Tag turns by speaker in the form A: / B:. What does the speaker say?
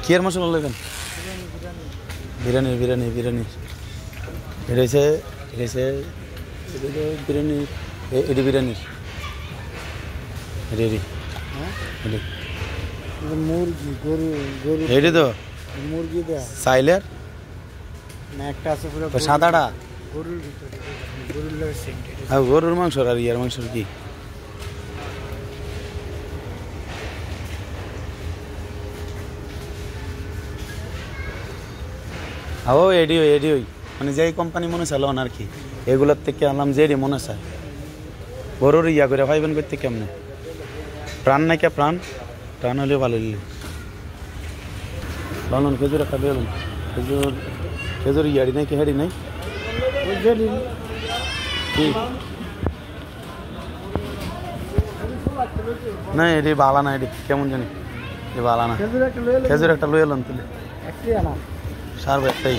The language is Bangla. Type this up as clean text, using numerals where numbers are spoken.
A: কি এর মশলা লাগবেন? বিরিয়ানি বিরিয়ানি বিরিয়ানি এটাইছে বিরিয়ানি এটি বিরিয়ানির এটি এটি
B: মুরগি গরু গরু
A: এটি তো
B: মুরগি দেয়া
A: সাইলের
B: না একটা আছে পুরো
A: সাদাটা
B: গরুর ভিতরে গরুর লাগে সেন্ট
A: আর গরুর মাংস আর ইয়ার মাংসর কি ও এডি ওই মানে যেই কোম্পানি মনে চালো আর কি এগুলোর থেকে আনলাম যেডি মনে চায় গরুর ইয়া করে ভাইবেন করতে কেমনে প্রাণ নাই কে প্রাণ প্রাণ হলেও ভালো দিলে লন খেজুর একটা বেলুন খেজুর ইয়ারি নাই কি হেডি নাই কি না এটি বালা না এটি কেমন জানি এ বালা না খেজুর একটা লই এলাম তুলে
B: একটি আনা
A: সার একটাই